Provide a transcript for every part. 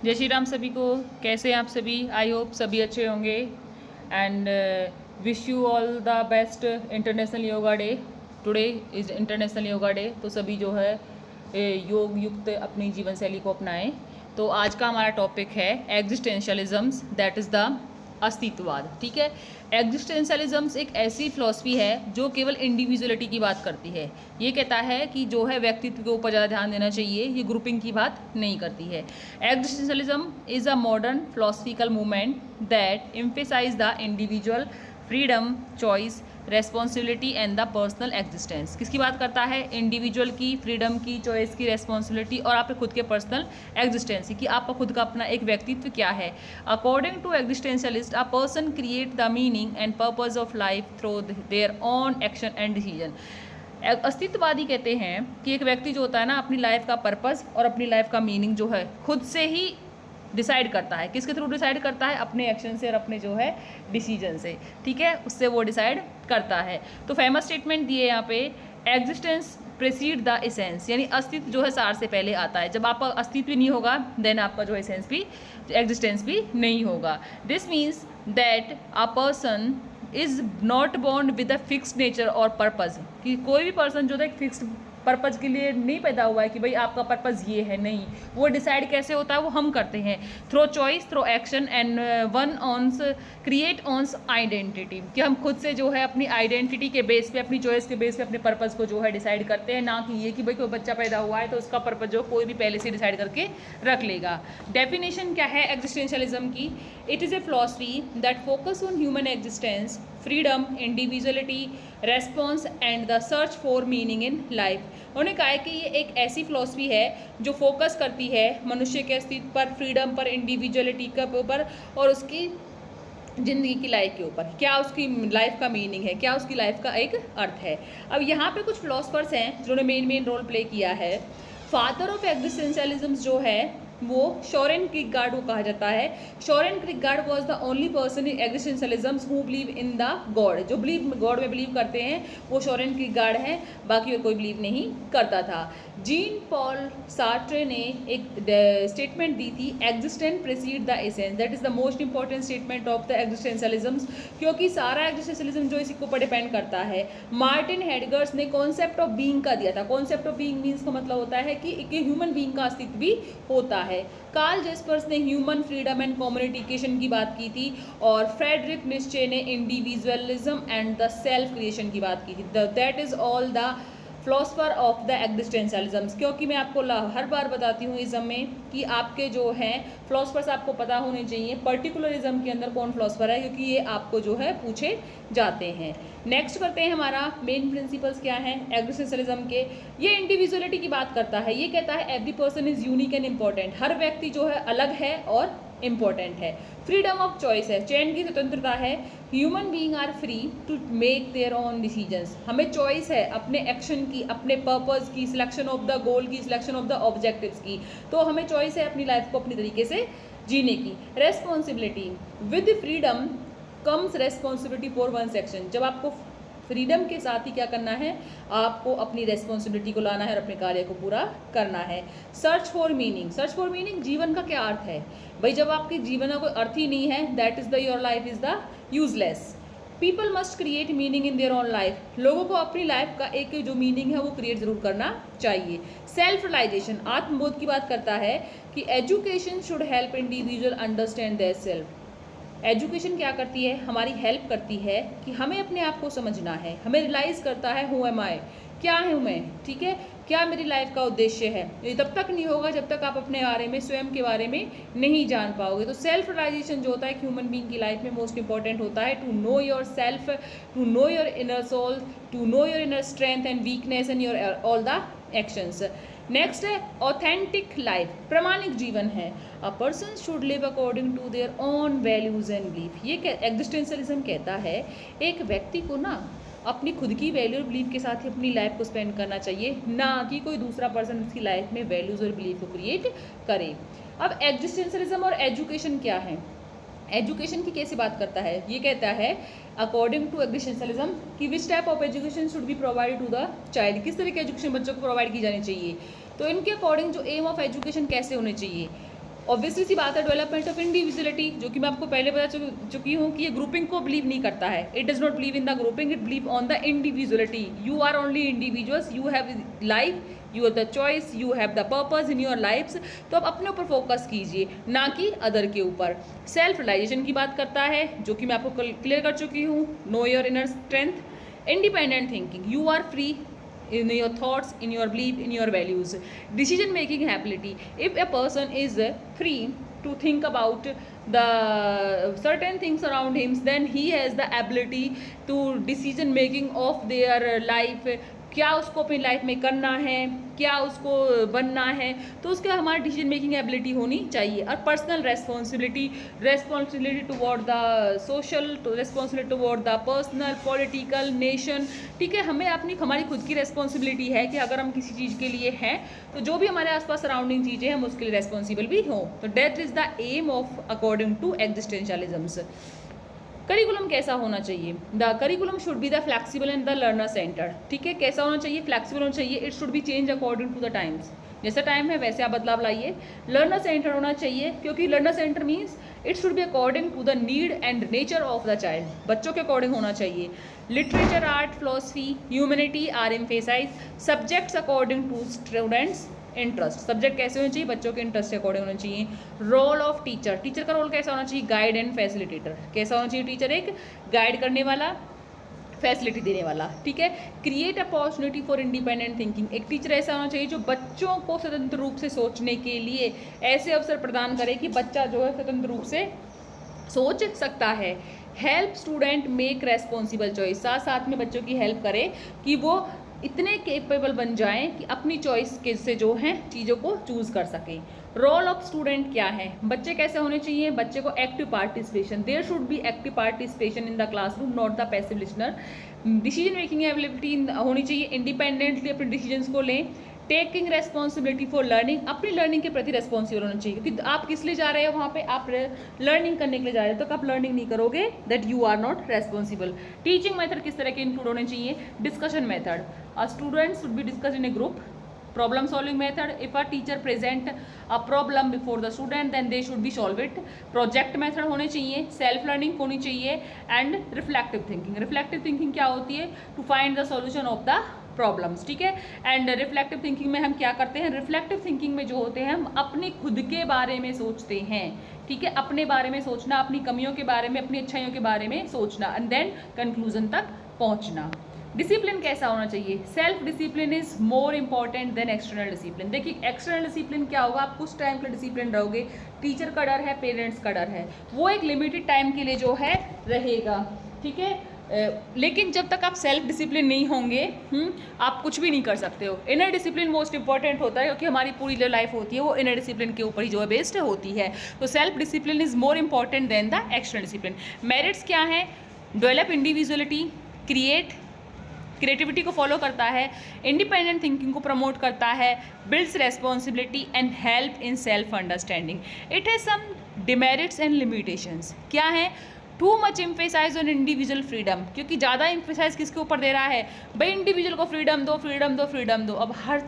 जय श्री राम सभी को। कैसे हैं आप सभी? आई होप सभी अच्छे होंगे and wish you all the best. International yoga day, today is international yoga day. तो सभी जो है योग युक्त अपनी जीवन शैली को अपनाएं। तो आज का हमारा टॉपिक है एग्जिस्टेंशियलिज्म्स, दैट इज़ द अस्तित्ववाद। ठीक है, एग्जिस्टेंशियलिज्म्स एक ऐसी फिलॉसफी है जो केवल इंडिविजुअलिटी की बात करती है। ये कहता है कि जो है व्यक्तित्व के ऊपर ज़्यादा ध्यान देना चाहिए, ये ग्रुपिंग की बात नहीं करती है। Existentialism is a modern philosophical movement that emphasize the individual freedom, choice, responsibility and the personal existence. किसकी बात करता है? इंडिविजुअल की, फ्रीडम की, चॉइस की, रेस्पॉन्सिबिलिटी और आपके खुद के पर्सनल एग्जिस्टेंस की, आपका खुद का अपना एक व्यक्तित्व क्या है। According to existentialist, a person create the meaning and purpose of life through their own action and decision. अस्तित्ववादी कहते हैं कि एक व्यक्ति जो होता है ना, अपनी लाइफ का पर्पस और अपनी लाइफ का मीनिंग जो है खुद से ही डिसाइड करता है। किसके थ्रू डिसाइड करता है? अपने एक्शन से और अपने जो है डिसीजन से। ठीक है, उससे वो डिसाइड करता है। तो फेमस स्टेटमेंट दिए यहाँ पे, एग्जिस्टेंस प्रेसीड द एसेंस, यानी अस्तित्व जो है सार से पहले आता है। जब आपका अस्तित्व नहीं होगा देन आपका जो एसेंस भी, एग्जिस्टेंस भी नहीं होगा। This means that a person is not born with a fixed nature और पर्पज़, कि कोई भी पर्सन जो है एक फिक्स्ड पर्पज़ के लिए नहीं पैदा हुआ है कि भाई आपका पर्पज़ ये है। नहीं, वो डिसाइड कैसे होता है? वो हम करते हैं through choice, through action and one one's create one's identity, कि हम खुद से जो है अपनी आइडेंटिटी के बेस पे, अपनी चॉइस के बेस पे अपने पर्पज़ को जो है डिसाइड करते हैं। ना कि ये कि भाई कोई बच्चा पैदा हुआ है तो उसका पर्पज़ जो कोई भी पहले से डिसाइड करके रख लेगा। डेफिनेशन क्या है एग्जिस्टेंशियलिज्म की? It is a philosophy that focus on human existence, freedom, individuality, response and the search for meaning in life. उन्होंने कहा है कि ये एक ऐसी फिलॉसफी है जो फोकस करती है मनुष्य के अस्तित्व पर, फ्रीडम पर, इंडिविजुअलिटी के ऊपर और उसकी ज़िंदगी की लाइफ के ऊपर। क्या उसकी लाइफ का मीनिंग है, क्या उसकी लाइफ का एक अर्थ है। अब यहाँ पे कुछ फिलोसफर्स हैं जिन्होंने मेन रोल प्ले किया है। फादर ऑफ एग्जिस्टेंशियलिज्म जो है वो सोरेन किरकेगार्ड को कहा जाता है। Soren Kierkegaard was the only person in existentialism who believe in the God. जो गॉड में बिलीव करते हैं वो सोरेन किरकेगार्ड हैं, बाकी और कोई बिलीव नहीं करता था। जीन पॉल सार्ट्रे ने एक स्टेटमेंट दी थी, existence precede the essence, that is the most important statement of the existentialism, क्योंकि सारा एग्जिस्टेंशियलिज्म जो इसी के ऊपर डिपेंड करता है। मार्टिन हेडगर्स ने कॉन्सेप्ट ऑफ बीइंग का दिया था। कॉन्सेप्ट ऑफ बीइंग मीन्स का मतलब होता है कि एक ह्यूमन बीइंग का अस्तित्व भी होता है। कार्ल जेस्पर्स ने ह्यूमन फ्रीडम एंड कम्युनिकेशन की बात की थी और फ्रेडरिक निश्चे ने individualism and the self creation की बात की थी। That is all the philosopher of the existentialism. क्योंकि मैं आपको हर बार बताती हूँ इज़म में कि आपके जो हैं फिलोसफर्स आपको पता होने चाहिए पर्टिकुलरिज्म के अंदर कौन फिलोसफर है, क्योंकि ये आपको जो है पूछे जाते हैं। नेक्स्ट करते हैं, हमारा मेन प्रिंसिपल्स क्या हैं एग्जिस्टेंशियलिज्म के। ये इंडिविजुअलिटी की बात करता है। ये कहता है every person is unique and important, हर व्यक्ति जो है अलग है और इम्पॉर्टेंट है। फ्रीडम ऑफ चॉइस है, चयन की स्वतंत्रता है। Human being are free to make their own decisions, हमें चॉइस है अपने एक्शन की, अपने पर्पस की, सिलेक्शन ऑफ द गोल की, सिलेक्शन ऑफ द ऑब्जेक्टिव्स की। तो हमें चॉइस है अपनी लाइफ को अपनी तरीके से जीने की। Responsibility, with freedom comes responsibility for one action. जब आपको फ्रीडम के साथ ही क्या करना है, आपको अपनी रेस्पॉन्सिबिलिटी को लाना है और अपने कार्य को पूरा करना है। Search for meaning, search for meaning, जीवन का क्या अर्थ है भाई? जब आपके जीवन का कोई अर्थ ही नहीं है, that is the your life is the useless. People must create meaning in their own life, लोगों को अपनी लाइफ का एक जो मीनिंग है वो क्रिएट जरूर करना चाहिए। सेल्फ रियलाइजेशन, आत्मबोध की बात करता है कि education should help individual understand their self. Education क्या करती है? हमारी हेल्प करती है कि हमें अपने आप को समझना है, हमें रियलाइज़ करता है हु एम आई, क्या हूँ मैं, ठीक है, क्या मेरी लाइफ का उद्देश्य है। ये तब तक नहीं होगा जब तक आप अपने बारे में, स्वयं के बारे में नहीं जान पाओगे। तो सेल्फ रियलाइजेशन जो होता है ह्यूमन बीइंग की लाइफ में मोस्ट इंपॉर्टेंट होता है। To know your self, to know your inner soul, to know your inner strength and weakness and your all the actions. Next है ऑथेंटिक लाइफ, प्रमाणिक जीवन है। A person should live according to their own values and belief. ये existentialism कहता है एक व्यक्ति को ना अपनी खुद की वैल्यू और बिलीफ के साथ ही अपनी लाइफ को स्पेंड करना चाहिए, ना कि कोई दूसरा पर्सन उसकी लाइफ में वैल्यूज़ और बिलीफ को क्रिएट करे। अब एग्जिस्टेंशियलिज्म और एजुकेशन क्या है? एजुकेशन की कैसे बात करता है? ये कहता है अकॉर्डिंग टू एग्जिस्टेंशियलिज्म कि which type of education should be provide to the child, किस तरह की एजुकेशन बच्चों को प्रोवाइड की जानी चाहिए। तो इनके अकॉर्डिंग जो एम ऑफ एजुकेशन कैसे होने चाहिए, ऑब्वियसली सी बात है डेवलपमेंट ऑफ इंडिविजुअलिटी, जो कि मैं आपको पहले बता चुकी हूँ कि ये ग्रुपिंग को बिलीव नहीं करता है. It does not believe in the grouping, it believe on the individuality. You are only individuals, you have life, you are the choice, you have the purpose in your lifes. तो आप अपने ऊपर focus कीजिए, ना कि other के ऊपर. Self realisation की बात करता है, जो कि मैं आपको क्लियर कर चुकी हूँ. Know your inner strength. Independent thinking, you are free in your thoughts, in your belief, in your values. Decision making ability, if a person is free to think about the certain things around him, then he has the ability to decision making of their life. क्या उसको अपनी life में करना है, क्या उसको बनना है, तो उसका हमारी डिसीजन मेकिंग एबिलिटी होनी चाहिए. और personal responsibility toward the social, responsibility toward the personal, political, nation. ठीक है, हमारी खुद की रेस्पॉन्सिबिलिटी है कि अगर हम किसी चीज़ के लिए हैं तो जो भी हमारे आसपास सराउंडिंग चीज़ें हैं हम उसके लिए रेस्पॉन्सिबल भी हों. तो that is the aim of according to existentialisms. Curriculum कैसा होना चाहिए? The curriculum should be the flexible and the learner centred. ठीक है, कैसा होना चाहिए? फ्लेक्सिबल होना चाहिए. It should be change according to the times. जैसा टाइम है वैसे आप बदलाव लाइए. लर्नर सेंटर होना चाहिए, क्योंकि learner centre means it should be according to the need and nature of the child. बच्चों के अकॉर्डिंग होना चाहिए. Literature, art, philosophy, humanity are emphasize. Subjects according to students interest. Subject कैसे होने चाहिए? बच्चों के इंटरेस्ट के अकॉर्डिंग होना चाहिए. रोल ऑफ टीचर, टीचर का रोल कैसा होना चाहिए? Guide and facilitator. कैसा होना चाहिए टीचर? एक गाइड करने वाला, फैसिलिटी देने वाला. ठीक है. Create opportunity for independent thinking. एक टीचर ऐसा होना चाहिए जो बच्चों को स्वतंत्र रूप से सोचने के लिए ऐसे अवसर प्रदान करे कि बच्चा जो है स्वतंत्र रूप से सोच सकता है. Help student make responsible choice. साथ साथ में बच्चों की हेल्प करे कि वो इतने केपेबल बन जाएं कि अपनी चॉइस के से जो हैं चीज़ों को चूज़ कर सकें. रोल ऑफ स्टूडेंट क्या है? बच्चे कैसे होने चाहिए? बच्चे को active participation. There should be active participation in the classroom, not the passive listener. Decision making ability होनी चाहिए. इंडिपेंडेंटली अपने डिसीजंस को लें. Taking responsibility for learning. अपनी लर्निंग के प्रति रेस्पॉन्सिबल होना चाहिए, क्योंकि आप किस लिए जा रहे हो वहाँ पे? आप लर्निंग करने के लिए जा रहे हो. तो आप लर्निंग नहीं करोगे, that you are not responsible. Teaching method किस तरह के इंक्लूड होने चाहिए? Discussion method. Students should be discuss in a group. Problem solving method. If a teacher present a problem before the student then they should be solve it. Project method होने चाहिए. Self learning होनी चाहिए. And reflective thinking. Reflective thinking क्या होती है? To find the solution of the problems. ठीक है. And reflective thinking में हम क्या करते हैं? रिफ्लेक्टिव थिंकिंग में जो होते हैं हम अपने खुद के बारे में सोचते हैं. ठीक है, अपने बारे में सोचना, अपनी कमियों के बारे में, अपनी अच्छाइयों के बारे में सोचना, एंड देन कंक्लूजन तक पहुंचना. डिसिप्लिन कैसा होना चाहिए? Self discipline is more important than external discipline. देखिए, एक्सटर्नल डिसिप्लिन क्या होगा? आप कुछ टाइम के लिए डिसिप्लिन रहोगे. टीचर का डर है, पेरेंट्स का डर है, वो एक लिमिटेड टाइम के लिए जो है रहेगा. ठीक है. लेकिन जब तक आप सेल्फ डिसिप्लिन नहीं होंगे आप कुछ भी नहीं कर सकते हो. इनर डिसिप्लिन मोस्ट इंपॉर्टेंट होता है, क्योंकि हमारी पूरी जो लाइफ होती है वो इनर डिसिप्लिन के ऊपर ही जो है बेस्ड होती है. तो self discipline is more important than the external discipline. Merits क्या है? डेवलप इंडिविजुअलिटी, क्रिएटिविटी को फॉलो करता है, इंडिपेंडेंट थिंकिंग को प्रमोट करता है, builds responsibility and help in self understanding. It has some demerits and limitations. क्या है? Too much emphasize on individual freedom. क्योंकि ज़्यादा एम्फेसाइज किसके ऊपर दे रहा है? भाई इंडिविजुअल को फ्रीडम दो, फ्रीडम दो, फ्रीडम दो. अब हर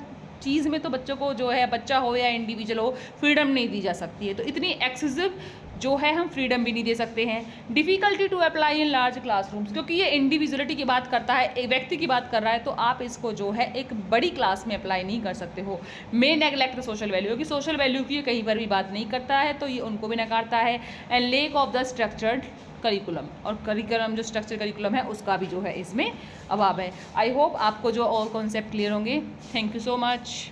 चीज़ में तो बच्चों को जो है, बच्चा हो या इंडिविजुअल हो, फ्रीडम नहीं दी जा सकती है. तो इतनी एक्सेसिव जो है हम फ्रीडम भी नहीं दे सकते हैं. Difficulty to apply in large classrooms. क्योंकि ये इंडिविजुअलिटी की बात करता है, एक व्यक्ति की बात कर रहा है, तो आप इसको जो है एक बड़ी क्लास में अप्लाई नहीं कर सकते हो. मे नेगलेक्ट द सोशल वैल्यू. क्योंकि सोशल वैल्यू की ये कहीं पर भी बात नहीं करता है, तो ये उनको भी नकारता है. And lake of the structured curriculum. और करिकुलम जो स्ट्रक्चर करिकुलम है उसका भी जो है इसमें अभाव है. आई होप आपको जो ऑल कॉन्सेप्ट क्लियर होंगे. Thank you so much.